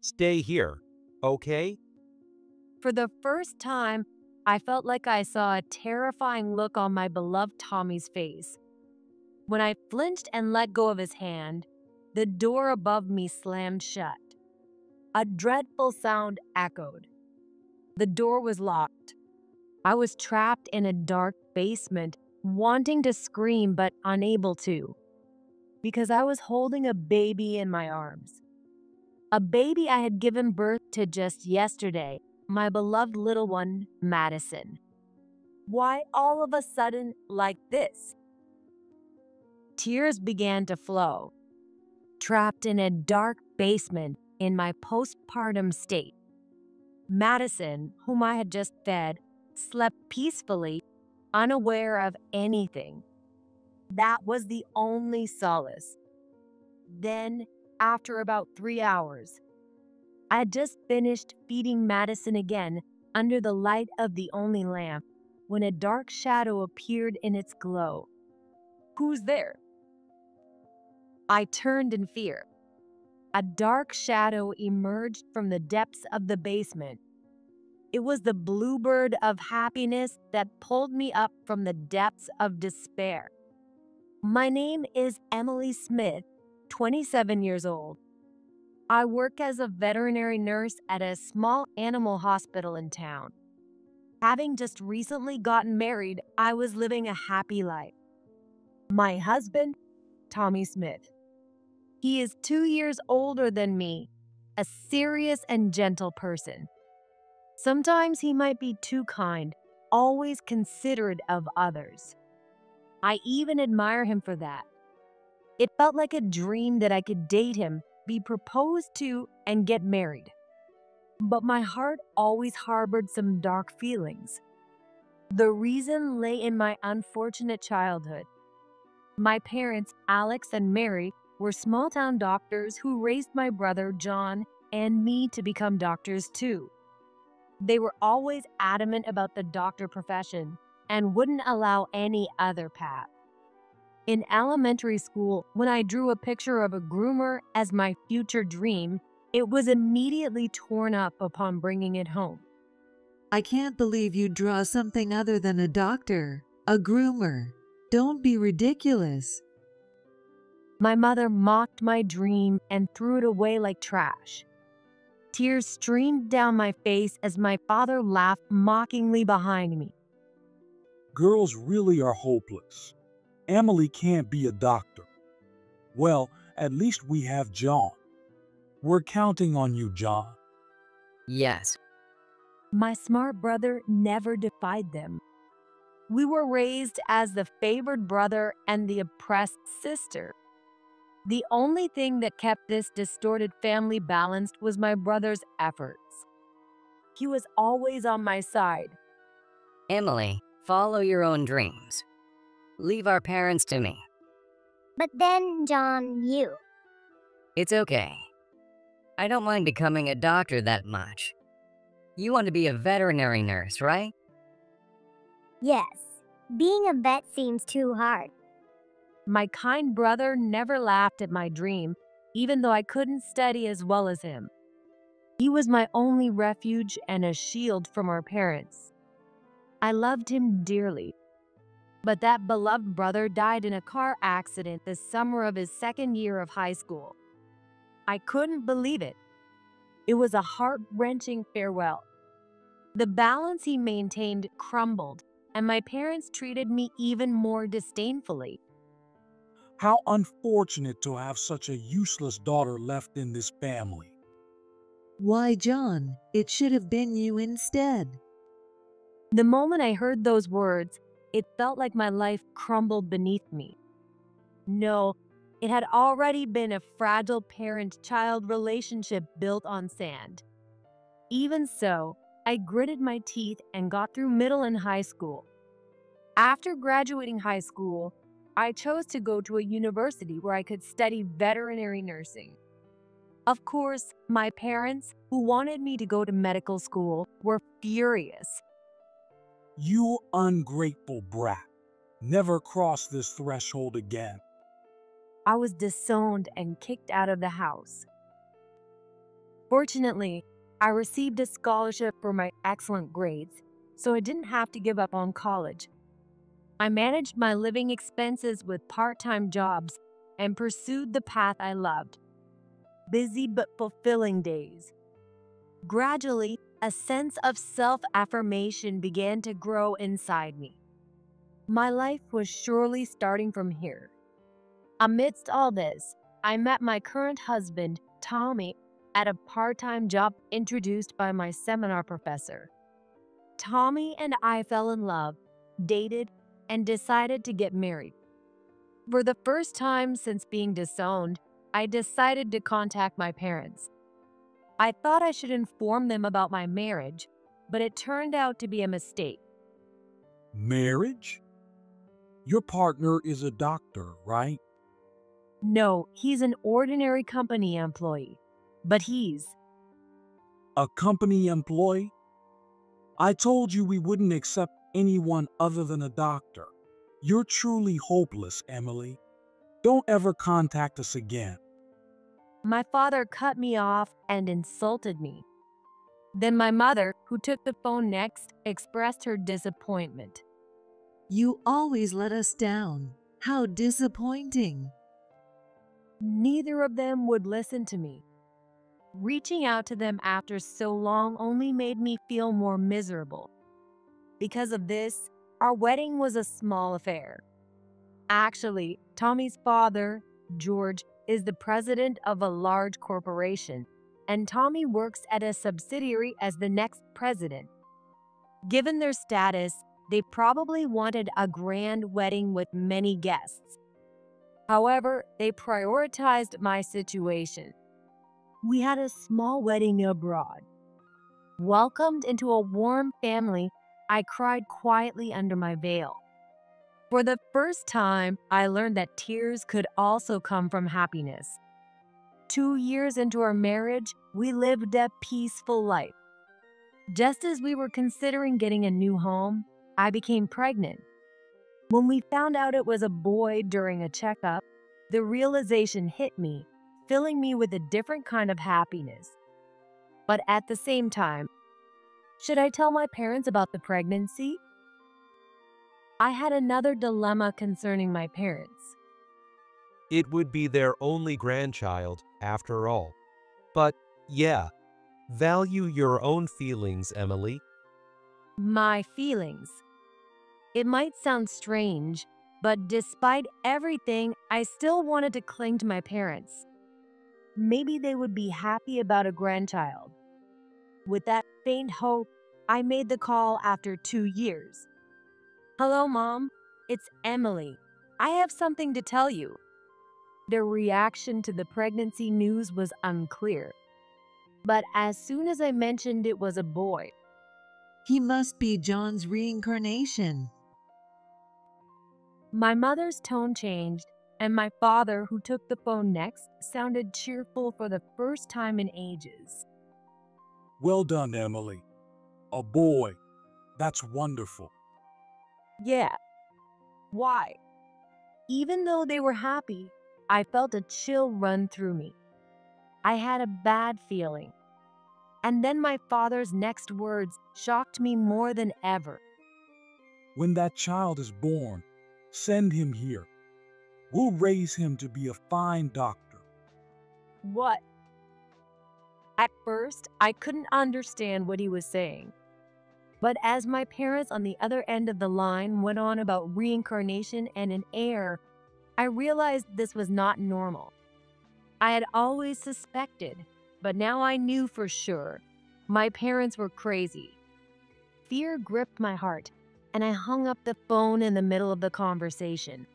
Stay here, okay? For the first time, I felt like I saw a terrifying look on my beloved Tommy's face. When I flinched and let go of his hand, the door above me slammed shut. A dreadful sound echoed. The door was locked. I was trapped in a dark basement, wanting to scream but unable to, because I was holding a baby in my arms. A baby I had given birth to just yesterday, my beloved little one, Madison. Why all of a sudden like this? Tears began to flow. Trapped in a dark basement in my postpartum state, Madison, whom I had just fed, slept peacefully, unaware of anything. That was the only solace. Then, after about 3 hours, I had just finished feeding Madison again under the light of the only lamp when a dark shadow appeared in its glow. Who's there? I turned in fear. A dark shadow emerged from the depths of the basement. It was the bluebird of happiness that pulled me up from the depths of despair. My name is Emily Smith, 27 years old. I work as a veterinary nurse at a small animal hospital in town. Having just recently gotten married, I was living a happy life. My husband, Tommy Smith. He is 2 years older than me, a serious and gentle person. Sometimes he might be too kind, always considerate of others. I even admire him for that. It felt like a dream that I could date him, be proposed to, and get married. But my heart always harbored some dark feelings. The reason lay in my unfortunate childhood. My parents, Alex and Mary, were small-town doctors who raised my brother, John, and me to become doctors too. They were always adamant about the doctor profession and wouldn't allow any other path. In elementary school, when I drew a picture of a groomer as my future dream, it was immediately torn up upon bringing it home. I can't believe you draw something other than a doctor, a groomer. Don't be ridiculous. My mother mocked my dream and threw it away like trash. Tears streamed down my face as my father laughed mockingly behind me. Girls really are hopeless. Emily can't be a doctor. Well, at least we have John. We're counting on you, John. Yes. My smart brother never defied them. We were raised as the favored brother and the oppressed sister. The only thing that kept this distorted family balanced was my brother's efforts. He was always on my side. Emily, follow your own dreams. Leave our parents to me. But then, John, you. It's okay. I don't mind becoming a doctor that much. You want to be a veterinary nurse, right? Yes, being a vet seems too hard. My kind brother never laughed at my dream, even though I couldn't study as well as him. He was my only refuge and a shield from our parents. I loved him dearly. But that beloved brother died in a car accident the summer of his second year of high school. I couldn't believe it. It was a heart-wrenching farewell. The balance he maintained crumbled, and my parents treated me even more disdainfully. How unfortunate to have such a useless daughter left in this family. Why, John, it should have been you instead. The moment I heard those words, it felt like my life crumbled beneath me. No, it had already been a fragile parent-child relationship built on sand. Even so, I gritted my teeth and got through middle and high school. After graduating high school, I chose to go to a university where I could study veterinary nursing. Of course, my parents, who wanted me to go to medical school, were furious. You ungrateful brat. Never cross this threshold again. I was disowned and kicked out of the house. Fortunately, I received a scholarship for my excellent grades, so I didn't have to give up on college. I managed my living expenses with part-time jobs and pursued the path I loved. Busy but fulfilling days. Gradually, a sense of self-affirmation began to grow inside me. My life was surely starting from here. Amidst all this, I met my current husband, Tommy, at a part-time job introduced by my seminar professor. Tommy and I fell in love, dated, and decided to get married. For the first time since being disowned, I decided to contact my parents. I thought I should inform them about my marriage, but it turned out to be a mistake. Marriage? Your partner is a doctor, right? No, he's an ordinary company employee, but he's A company employee? I told you we wouldn't accept anyone other than a doctor. You're truly hopeless, Emily. Don't ever contact us again. My father cut me off and insulted me. Then my mother, who took the phone next, expressed her disappointment. You always let us down. How disappointing. Neither of them would listen to me. Reaching out to them after so long only made me feel more miserable. Because of this, our wedding was a small affair. Actually, Tommy's father, George, is the president of a large corporation, and Tommy works at a subsidiary as the next president. Given their status, they probably wanted a grand wedding with many guests. However, they prioritized my situation. We had a small wedding abroad. Welcomed into a warm family, I cried quietly under my veil. For the first time, I learned that tears could also come from happiness. 2 years into our marriage, we lived a peaceful life. Just as we were considering getting a new home, I became pregnant. When we found out it was a boy during a checkup, the realization hit me, filling me with a different kind of happiness. But at the same time, should I tell my parents about the pregnancy? I had another dilemma concerning my parents. It would be their only grandchild, after all. But, yeah, value your own feelings, Emily. My feelings. It might sound strange, but despite everything, I still wanted to cling to my parents. Maybe they would be happy about a grandchild. With that faint hope, I made the call after 2 years. Hello, Mom. It's Emily. I have something to tell you. Their reaction to the pregnancy news was unclear. But as soon as I mentioned it was a boy, He must be John's reincarnation. my mother's tone changed, and my father, who took the phone next, sounded cheerful for the first time in ages. Well done, Emily. A boy. That's wonderful. Yeah. Why? Even though they were happy, I felt a chill run through me. I had a bad feeling. And then my father's next words shocked me more than ever. When that child is born, send him here. We'll raise him to be a fine doctor. What? At first, I couldn't understand what he was saying. But as my parents on the other end of the line went on about reincarnation and an heir, I realized this was not normal. I had always suspected, but now I knew for sure. My parents were crazy. Fear gripped my heart, and I hung up the phone in the middle of the conversation.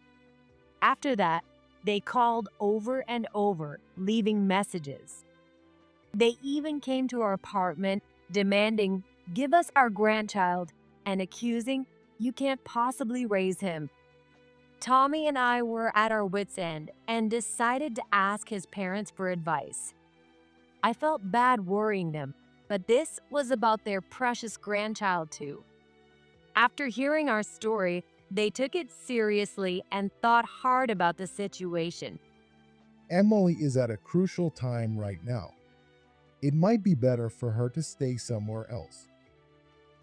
After that, they called over and over, leaving messages. They even came to our apartment, demanding, "Give us our grandchild," and accusing, "You can't possibly raise him." Tommy and I were at our wits' end and decided to ask his parents for advice. I felt bad worrying them, but this was about their precious grandchild too. After hearing our story, they took it seriously and thought hard about the situation. Emily is at a crucial time right now. It might be better for her to stay somewhere else.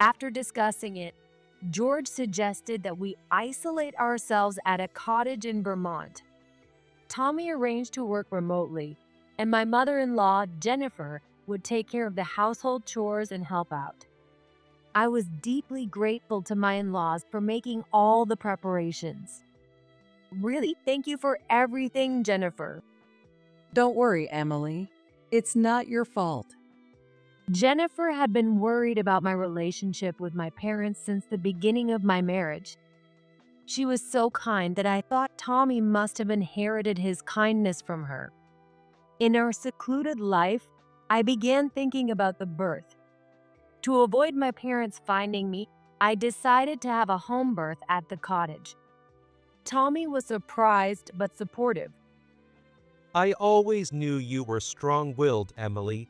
After discussing it, George suggested that we isolate ourselves at a cottage in Vermont. Tommy arranged to work remotely, and my mother-in-law, Jennifer, would take care of the household chores and help out. I was deeply grateful to my in-laws for making all the preparations. Really, thank you for everything, Jennifer. Don't worry, Emily. It's not your fault. Jennifer had been worried about my relationship with my parents since the beginning of my marriage. She was so kind that I thought Tommy must have inherited his kindness from her. In our secluded life, I began thinking about the birth. To avoid my parents finding me, I decided to have a home birth at the cottage. Tommy was surprised but supportive. I always knew you were strong-willed, Emily,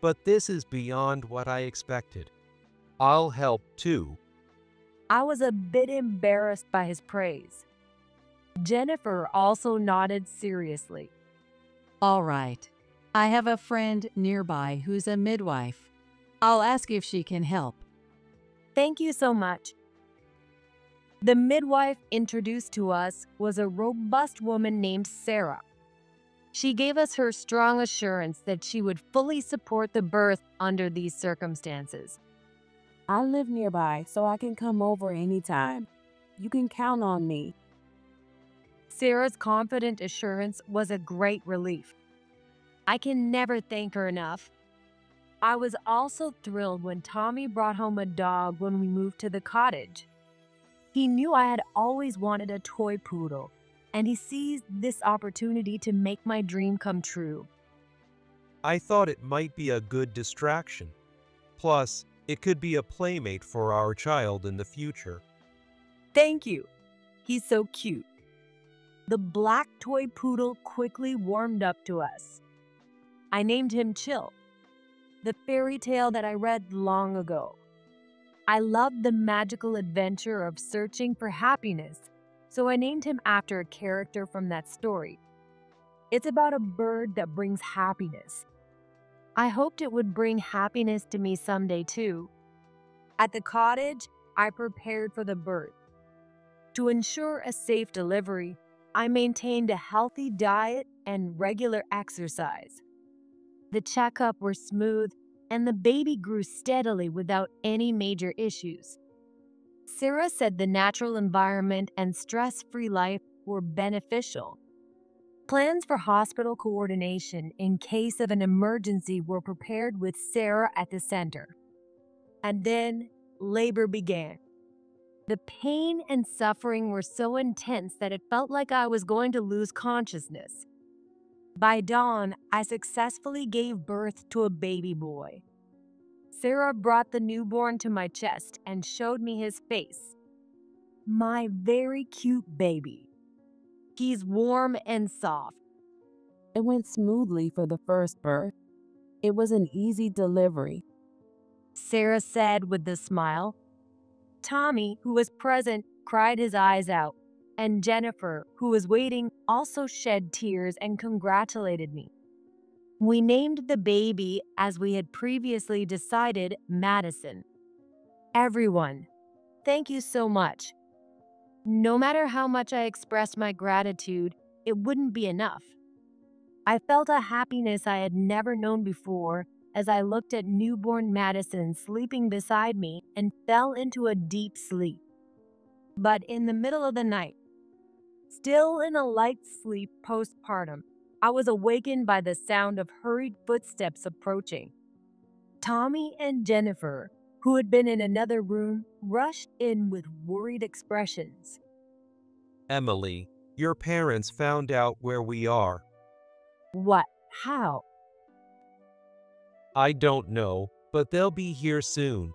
but this is beyond what I expected. I'll help too. I was a bit embarrassed by his praise. Jennifer also nodded seriously. All right. I have a friend nearby who's a midwife. I'll ask if she can help. Thank you so much. The midwife introduced to us was a robust woman named Sarah. She gave us her strong assurance that she would fully support the birth under these circumstances. I live nearby, so I can come over anytime. You can count on me. Sarah's confident assurance was a great relief. I can never thank her enough. I was also thrilled when Tommy brought home a dog when we moved to the cottage. He knew I had always wanted a toy poodle, and he seized this opportunity to make my dream come true. I thought it might be a good distraction. Plus, it could be a playmate for our child in the future. Thank you. He's so cute. The black toy poodle quickly warmed up to us. I named him Chill, the fairy tale that I read long ago. I loved the magical adventure of searching for happiness, so I named him after a character from that story. It's about a bird that brings happiness. I hoped it would bring happiness to me someday too. At the cottage, I prepared for the birth. To ensure a safe delivery, I maintained a healthy diet and regular exercise. The checkups were smooth, and the baby grew steadily without any major issues. Sarah said the natural environment and stress-free life were beneficial. Plans for hospital coordination in case of an emergency were prepared with Sarah at the center. And then labor began. The pain and suffering were so intense that it felt like I was going to lose consciousness. By dawn, I successfully gave birth to a baby boy. Sarah brought the newborn to my chest and showed me his face. My very cute baby. He's warm and soft. It went smoothly for the first birth. It was an easy delivery. Sarah said with a smile. Tommy, who was present, cried his eyes out, and Jennifer, who was waiting, also shed tears and congratulated me. We named the baby, as we had previously decided, Madison. Everyone, thank you so much. No matter how much I expressed my gratitude, it wouldn't be enough. I felt a happiness I had never known before as I looked at newborn Madison sleeping beside me and fell into a deep sleep. But in the middle of the night, still in a light sleep postpartum, I was awakened by the sound of hurried footsteps approaching. Tommy and Jennifer, who had been in another room, rushed in with worried expressions. Emily, your parents found out where we are. What? How? I don't know, but they'll be here soon.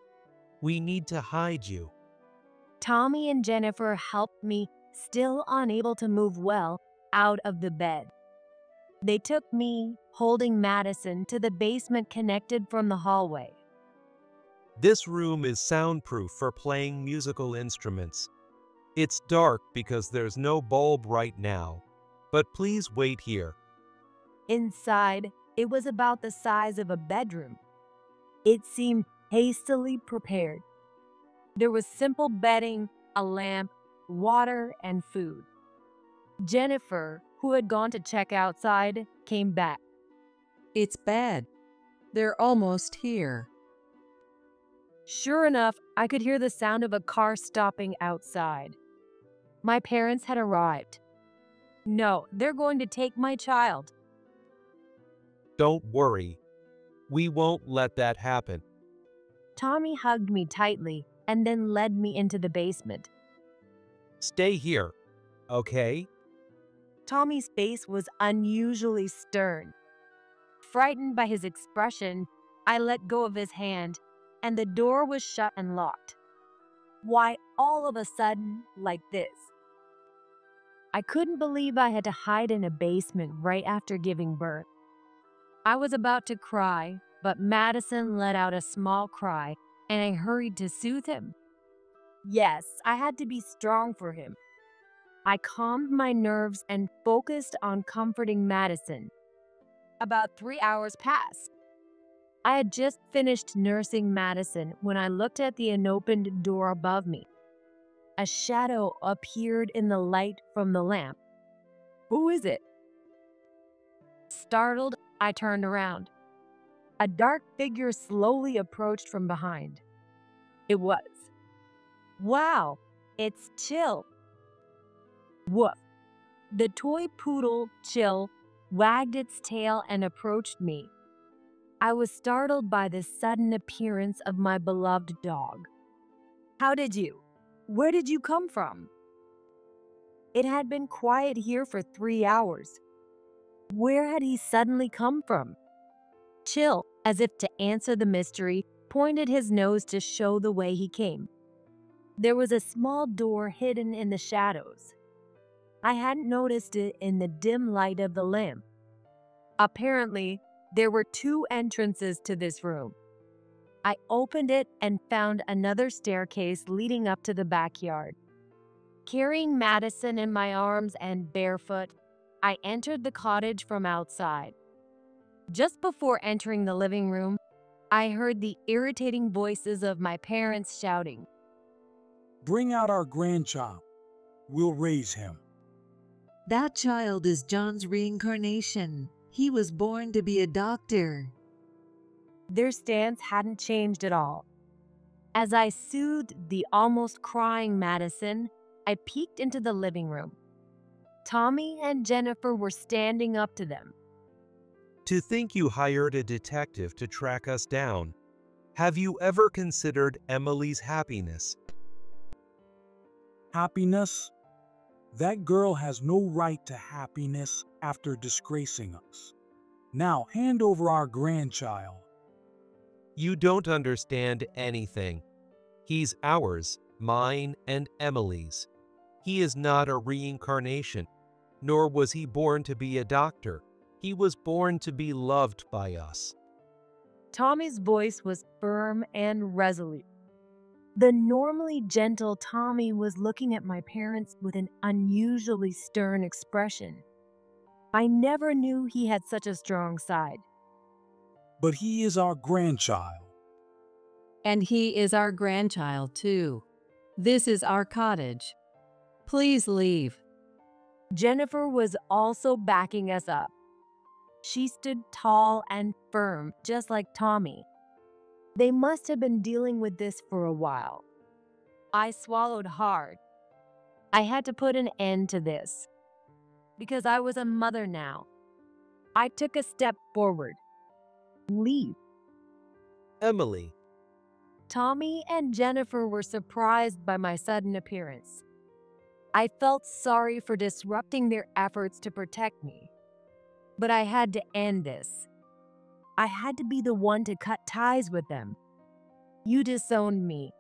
We need to hide you. Tommy and Jennifer helped me, still unable to move well, out of the bed. They took me, holding Madison, to the basement connected from the hallway. This room is soundproof for playing musical instruments. It's dark because there's no bulb right now, but please wait here. Inside, It was about the size of a bedroom. It seemed hastily prepared. There was simple bedding, a lamp, water, and food. Jennifer, who had gone to check outside, came back. It's bad. They're almost here. Sure enough, I could hear the sound of a car stopping outside. My parents had arrived. No, they're going to take my child. Don't worry. We won't let that happen. Tommy hugged me tightly and then led me into the basement. Stay here, okay? Tommy's face was unusually stern. Frightened by his expression, I let go of his hand, and the door was shut and locked. Why all of a sudden like this? I couldn't believe I had to hide in a basement right after giving birth. I was about to cry, but Madison let out a small cry, and I hurried to soothe him. Yes, I had to be strong for him. I calmed my nerves and focused on comforting Madison. About 3 hours passed. I had just finished nursing Madison when I looked at the unopened door above me. A shadow appeared in the light from the lamp. Who is it? Startled, I turned around. A dark figure slowly approached from behind. It was. Wow, it's Chill. Woof. The toy poodle, Chill, wagged its tail and approached me. I was startled by the sudden appearance of my beloved dog. Where did you come from? It had been quiet here for 3 hours. Where had he suddenly come from? Chill, as if to answer the mystery, pointed his nose to show the way he came. There was a small door hidden in the shadows. I hadn't noticed it in the dim light of the lamp. Apparently, there were 2 entrances to this room. I opened it and found another staircase leading up to the backyard. Carrying Madison in my arms and barefoot, I entered the cottage from outside. Just before entering the living room, I heard the irritating voices of my parents shouting. Bring out our grandchild. We'll raise him. That child is John's reincarnation. He was born to be a doctor. Their stance hadn't changed at all. As I soothed the almost crying Madison, I peeked into the living room. Tommy and Jennifer were standing up to them. To think you hired a detective to track us down. Have you ever considered Emily's happiness? Happiness? That girl has no right to happiness after disgracing us. Now hand over our grandchild. You don't understand anything. He's ours, mine and Emily's. He is not a reincarnation, nor was he born to be a doctor. He was born to be loved by us. Tommy's voice was firm and resolute. The normally gentle Tommy was looking at my parents with an unusually stern expression. I never knew he had such a strong side. But he is our grandchild. And he is our grandchild, too. This is our cottage. Please leave. Jennifer was also backing us up. She stood tall and firm, just like Tommy. They must have been dealing with this for a while. I swallowed hard. I had to put an end to this. Because I was a mother now. I took a step forward. Leave. Emily. Tommy and Jennifer were surprised by my sudden appearance. I felt sorry for disrupting their efforts to protect me. But I had to end this. I had to be the one to cut ties with them. You disowned me.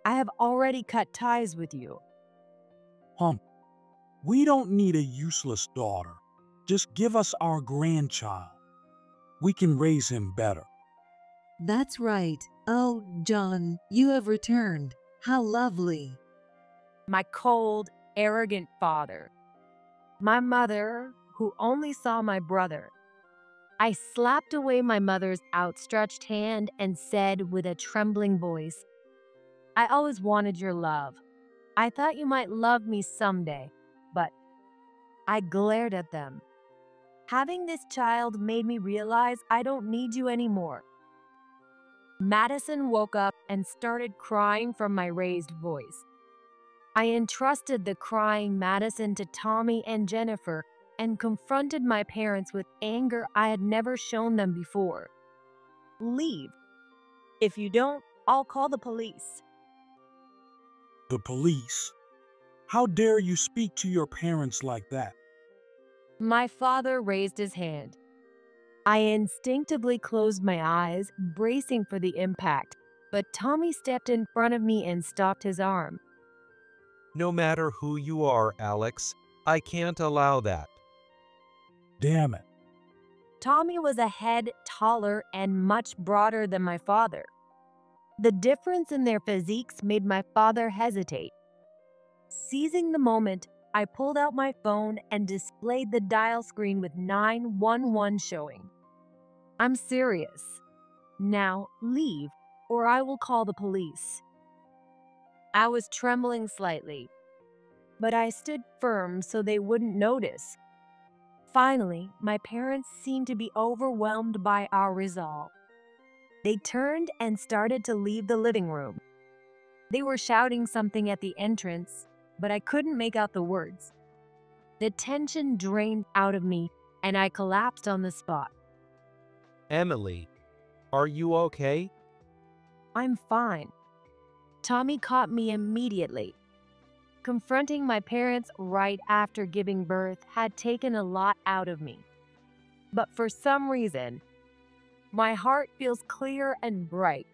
I have already cut ties with you. We don't need a useless daughter. Just give us our grandchild. We can raise him better. That's right. Oh, John, you have returned. How lovely. My cold, arrogant father. My mother, who only saw my brother. I slapped away my mother's outstretched hand and said with a trembling voice, "I always wanted your love. I thought you might love me someday, but..." I glared at them. Having this child made me realize I don't need you anymore. Madison woke up and started crying from my raised voice. I entrusted the crying Madison to Tommy and Jennifer and confronted my parents with anger I had never shown them before. "Leave. If you don't, I'll call the police." The police? How dare you speak to your parents like that? My father raised his hand. I instinctively closed my eyes, bracing for the impact, but Tommy stepped in front of me and stopped his arm. No matter who you are, Alex, I can't allow that. Damn it. Tommy was a head taller and much broader than my father. The difference in their physiques made my father hesitate. Seizing the moment, I pulled out my phone and displayed the dial screen with 911 showing. "I'm serious. Now leave, or I will call the police." I was trembling slightly, but I stood firm so they wouldn't notice. Finally, my parents seemed to be overwhelmed by our resolve. They turned and started to leave the living room. They were shouting something at the entrance, but I couldn't make out the words. The tension drained out of me, and I collapsed on the spot. Emily, are you okay? "I'm fine." Tommy caught me immediately. Confronting my parents right after giving birth had taken a lot out of me. But for some reason, my heart feels clear and bright.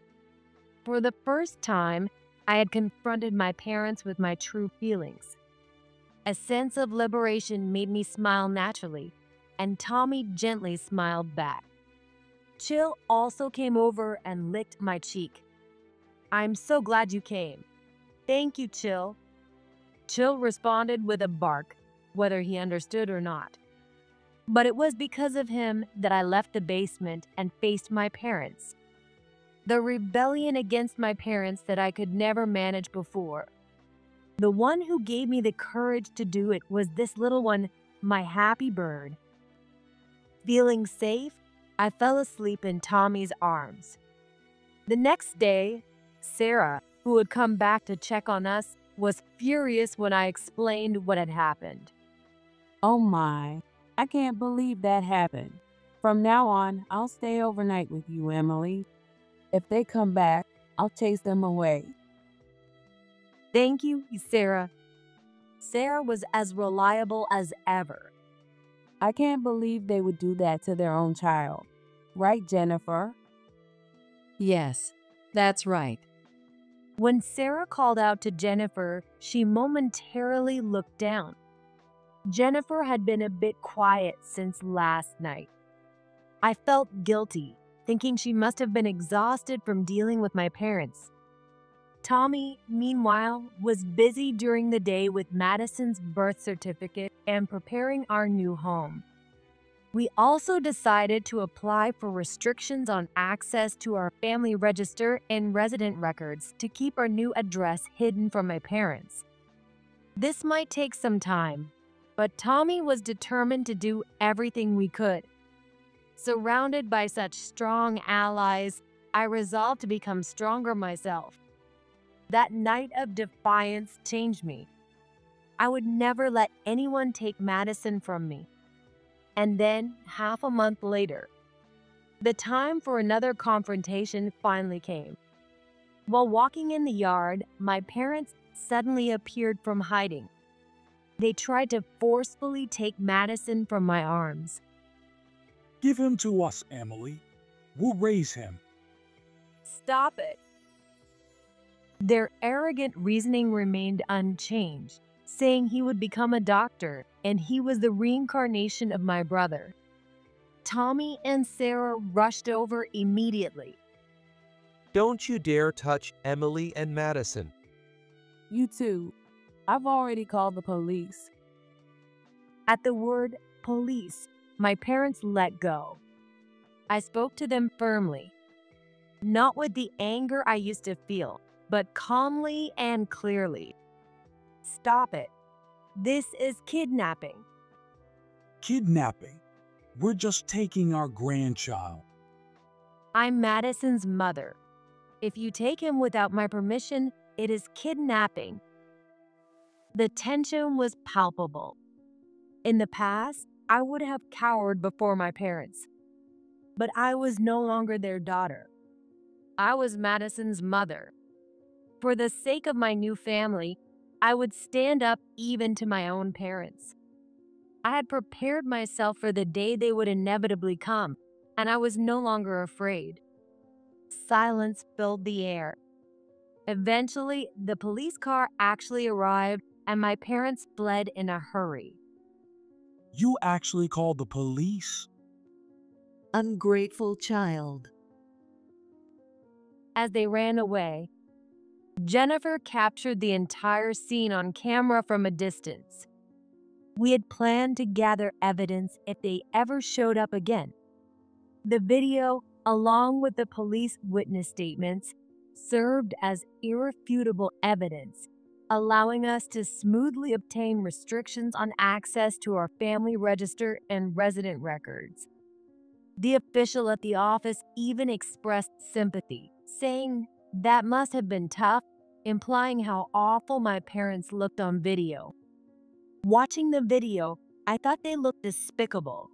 For the first time, I had confronted my parents with my true feelings. A sense of liberation made me smile naturally, and Tommy gently smiled back. Chill also came over and licked my cheek. "I'm so glad you came." "Thank you, Chill." Chill responded with a bark, whether he understood or not. But it was because of him that I left the basement and faced my parents. The rebellion against my parents that I could never manage before. The one who gave me the courage to do it was this little one, my happy bird. Feeling safe, I fell asleep in Tommy's arms. The next day, Sarah, who had come back to check on us, was furious when I explained what had happened. Oh my, I can't believe that happened. From now on, I'll stay overnight with you, Emily. If they come back, I'll chase them away. Thank you, Sarah. Sarah was as reliable as ever. I can't believe they would do that to their own child. Right, Jennifer? Yes, that's right. When Sarah called out to Jennifer, she momentarily looked down. Jennifer had been a bit quiet since last night. I felt guilty, thinking she must have been exhausted from dealing with my parents. Tommy, meanwhile, was busy during the day with Madison's birth certificate and preparing our new home. We also decided to apply for restrictions on access to our family register and resident records to keep our new address hidden from my parents. This might take some time, but Tommy was determined to do everything we could. Surrounded by such strong allies, I resolved to become stronger myself. That night of defiance changed me. I would never let anyone take Madison from me. And then, half a month later, the time for another confrontation finally came. While walking in the yard, my parents suddenly appeared from hiding. They tried to forcefully take Madison from my arms. Give him to us, Emily. We'll raise him. Stop it. Their arrogant reasoning remained unchanged, saying he would become a doctor and he was the reincarnation of my brother. Tommy and Sarah rushed over immediately. Don't you dare touch Emily and Madison. You too. I've already called the police. At the word police, my parents let go. I spoke to them firmly, not with the anger I used to feel, but calmly and clearly. Stop it. This is kidnapping. Kidnapping? We're just taking our grandchild. I'm Madison's mother. If you take him without my permission, it is kidnapping. The tension was palpable. In the past, I would have cowered before my parents, but I was no longer their daughter. I was Madison's mother. For the sake of my new family, I would stand up even to my own parents. I had prepared myself for the day they would inevitably come, and I was no longer afraid. Silence filled the air. Eventually, the police car actually arrived, and my parents fled in a hurry. You actually called the police? Ungrateful child. As they ran away, Jennifer captured the entire scene on camera from a distance. We had planned to gather evidence if they ever showed up again. The video, along with the police witness statements, served as irrefutable evidence, allowing us to smoothly obtain restrictions on access to our family register and resident records. The official at the office even expressed sympathy, saying that must have been tough, implying how awful my parents looked on video. Watching the video, I thought they looked despicable.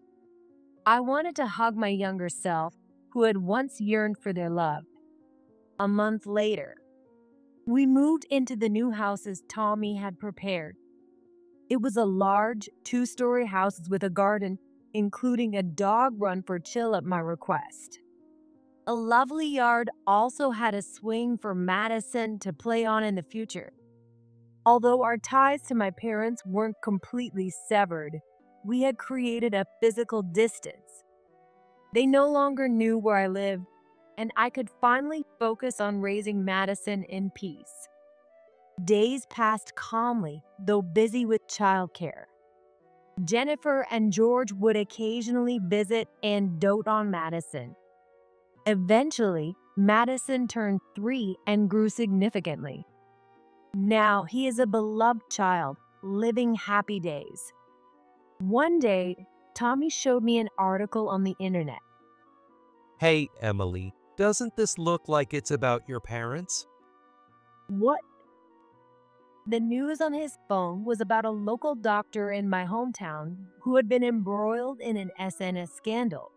I wanted to hug my younger self, who had once yearned for their love. A month later, we moved into the new houses Tommy had prepared. It was a large, 2-story house with a garden, including a dog run for chill at my request. A lovely yard also had a swing for Madison to play on in the future. Although our ties to my parents weren't completely severed, we had created a physical distance. They no longer knew where I lived, and I could finally focus on raising Madison in peace. Days passed calmly, though busy with childcare. Jennifer and George would occasionally visit and dote on Madison. Eventually, Madison turned 3 and grew significantly. Now he is a beloved child, living happy days. One day, Tommy showed me an article on the internet. Hey, Emily, doesn't this look like it's about your parents? What? The news on his phone was about a local doctor in my hometown who had been embroiled in an SNS scandal.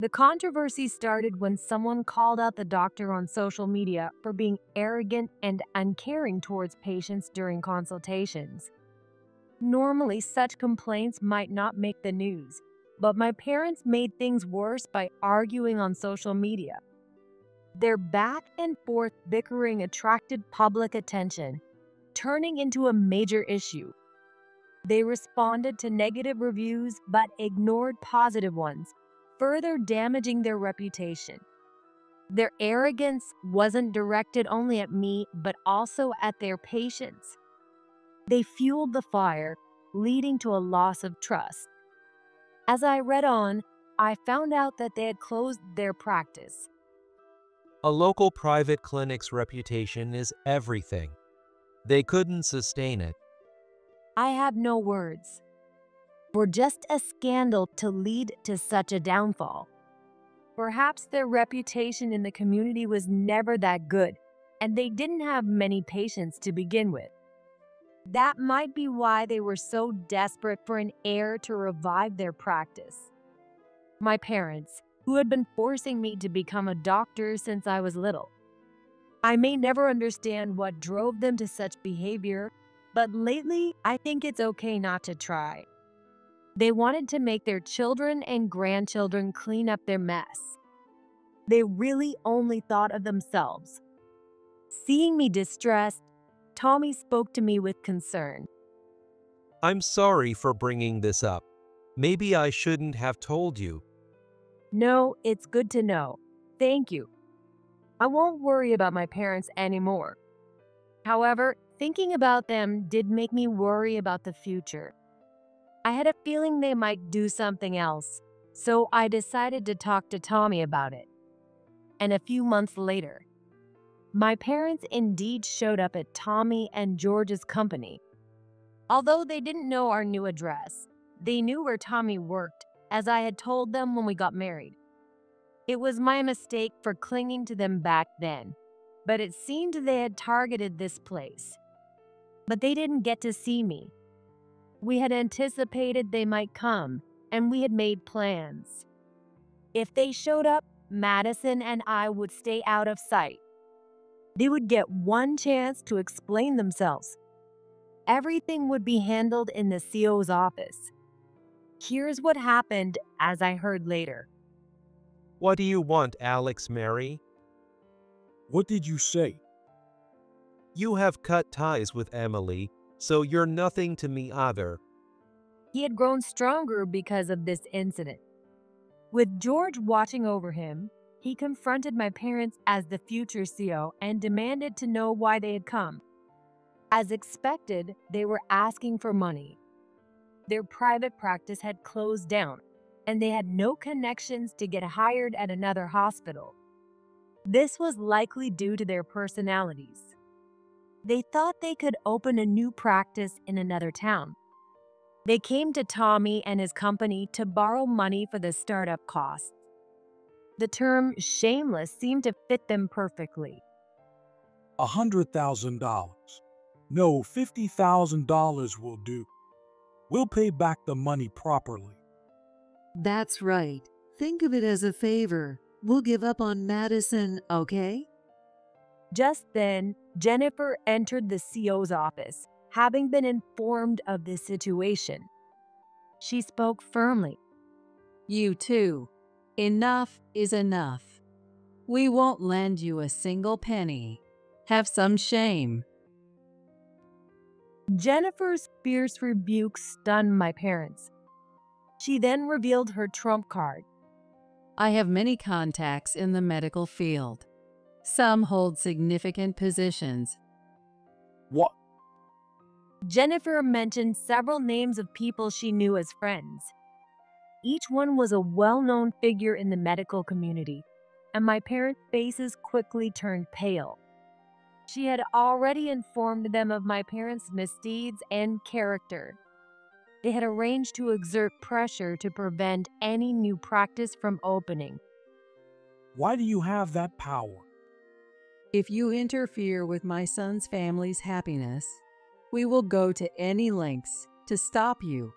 The controversy started when someone called out the doctor on social media for being arrogant and uncaring towards patients during consultations. Normally, such complaints might not make the news, but my parents made things worse by arguing on social media. Their back and forth bickering attracted public attention, turning into a major issue. They responded to negative reviews but ignored positive ones, further damaging their reputation. Their arrogance wasn't directed only at me, but also at their patients. They fueled the fire, leading to a loss of trust. As I read on, I found out that they had closed their practice. A local private clinic's reputation is everything. They couldn't sustain it. I have no words. For just a scandal to lead to such a downfall. Perhaps their reputation in the community was never that good, and they didn't have many patients to begin with. That might be why they were so desperate for an heir to revive their practice. My parents, who had been forcing me to become a doctor since I was little. I may never understand what drove them to such behavior, but lately I think it's okay not to try. They wanted to make their children and grandchildren clean up their mess. They really only thought of themselves. Seeing me distressed, Tommy spoke to me with concern. I'm sorry for bringing this up. Maybe I shouldn't have told you. No, it's good to know. Thank you. I won't worry about my parents anymore. However, thinking about them did make me worry about the future. I had a feeling they might do something else, So I decided to talk to Tommy about it. And a few months later, my parents indeed showed up at Tommy and George's company. Although they didn't know our new address, they knew where Tommy worked, as I had told them when we got married. It was my mistake for clinging to them back then, but it seemed they had targeted this place. But they didn't get to see me. We had anticipated they might come, and we had made plans. If they showed up, Madison and I would stay out of sight. They would get one chance to explain themselves. Everything would be handled in the CO's office. Here's what happened, as I heard later. What do you want, Alex Mary? What did you say? You have cut ties with Emily, so you're nothing to me either. He had grown stronger because of this incident. With George watching over him, he confronted my parents as the future CO and demanded to know why they had come. As expected, they were asking for money. Their private practice had closed down, and they had no connections to get hired at another hospital. This was likely due to their personalities. They thought they could open a new practice in another town. They came to Tommy and his company to borrow money for the startup costs. The term shameless seemed to fit them perfectly. $100,000. No, $50,000 will do. We'll pay back the money properly. That's right. Think of it as a favor. We'll give up on Madison, okay? Just then, Jennifer entered the CO's office, having been informed of the situation. She spoke firmly. You too. Enough is enough. We won't lend you a single penny. Have some shame. Jennifer's fierce rebuke stunned my parents. She then revealed her trump card. I have many contacts in the medical field. Some hold significant positions. What? Jennifer mentioned several names of people she knew as friends. Each one was a well-known figure in the medical community, and my parents' faces quickly turned pale. She had already informed them of my parents' misdeeds and character. They had arranged to exert pressure to prevent any new practice from opening. Why do you have that power? If you interfere with my son's family's happiness, we will go to any lengths to stop you.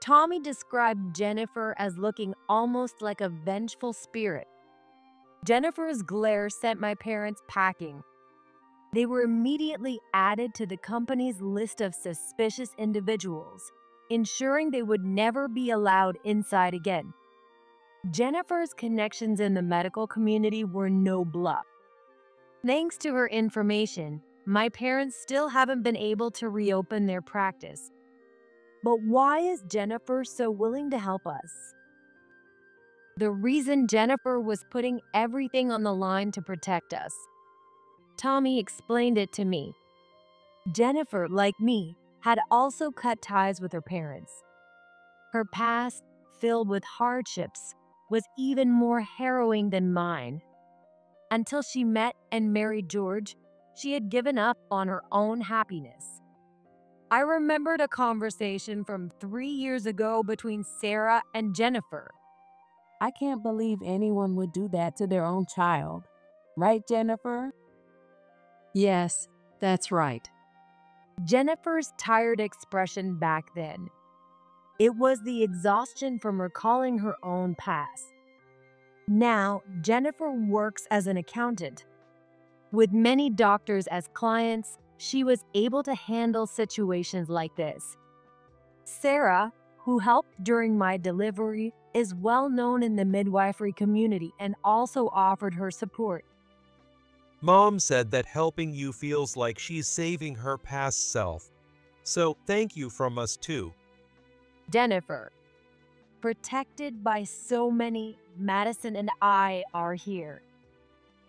Tommy described Jennifer as looking almost like a vengeful spirit. Jennifer's glare sent my parents packing. They were immediately added to the company's list of suspicious individuals, ensuring they would never be allowed inside again. Jennifer's connections in the medical community were no bluff. Thanks to her information, my parents still haven't been able to reopen their practice. But why is Jennifer so willing to help us? The reason Jennifer was putting everything on the line to protect us. Tommy explained it to me. Jennifer, like me, had also cut ties with her parents. Her past, filled with hardships, was even more harrowing than mine. Until she met and married George, she had given up on her own happiness. I remembered a conversation from 3 years ago between Sarah and Jennifer. I can't believe anyone would do that to their own child. Right, Jennifer? Yes, that's right. Jennifer's tired expression back then. It was the exhaustion from recalling her own past. Now, Jennifer works as an accountant. With many doctors as clients, she was able to handle situations like this. Sarah, who helped during my delivery, is well known in the midwifery community and also offered her support. Mom said that helping you feels like she's saving her past self. So thank you from us too. Jennifer. Protected by so many, Madison and I are here.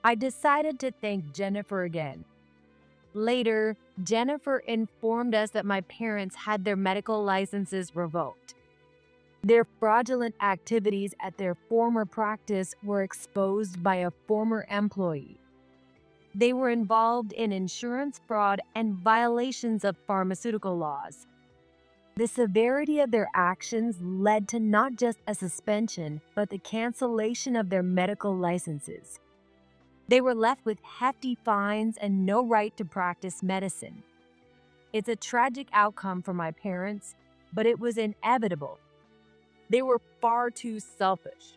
I decided to thank Jennifer again. Later, Jennifer informed us that my parents had their medical licenses revoked. Their fraudulent activities at their former practice were exposed by a former employee. They were involved in insurance fraud and violations of pharmaceutical laws. The severity of their actions led to not just a suspension, but the cancellation of their medical licenses. They were left with hefty fines and no right to practice medicine. It's a tragic outcome for my parents, but it was inevitable. They were far too selfish,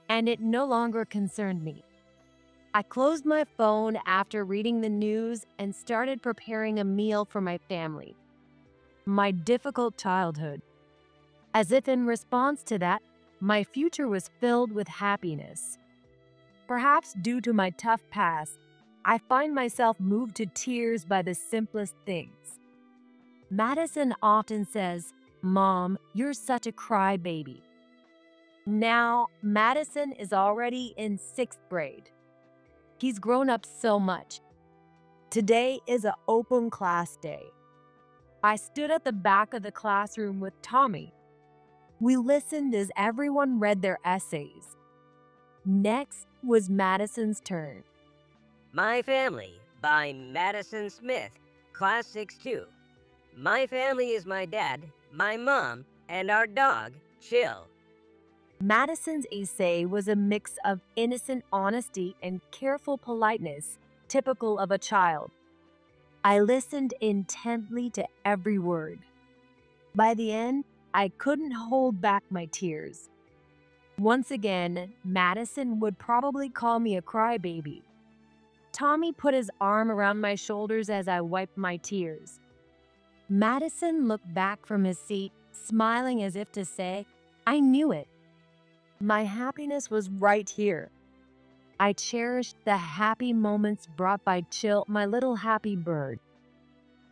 and it no longer concerned me. I closed my phone after reading the news and started preparing a meal for my family. My difficult childhood. As if in response to that, my future was filled with happiness. Perhaps due to my tough past, I find myself moved to tears by the simplest things. Madison often says, "Mom, you're such a crybaby." Now, Madison is already in 6th grade. He's grown up so much. Today is an open class day. I stood at the back of the classroom with Tommy. We listened as everyone read their essays. Next was Madison's turn. My Family by Madison Smith, Class 6-2. My family is my dad, my mom, and our dog, Chill. Madison's essay was a mix of innocent honesty and careful politeness, typical of a child. I listened intently to every word. By the end, I couldn't hold back my tears. Once again, Madison would probably call me a crybaby. Tommy put his arm around my shoulders as I wiped my tears. Madison looked back from his seat, smiling as if to say, "I knew it." My happiness was right here. I cherished the happy moments brought by Chill, my little happy bird.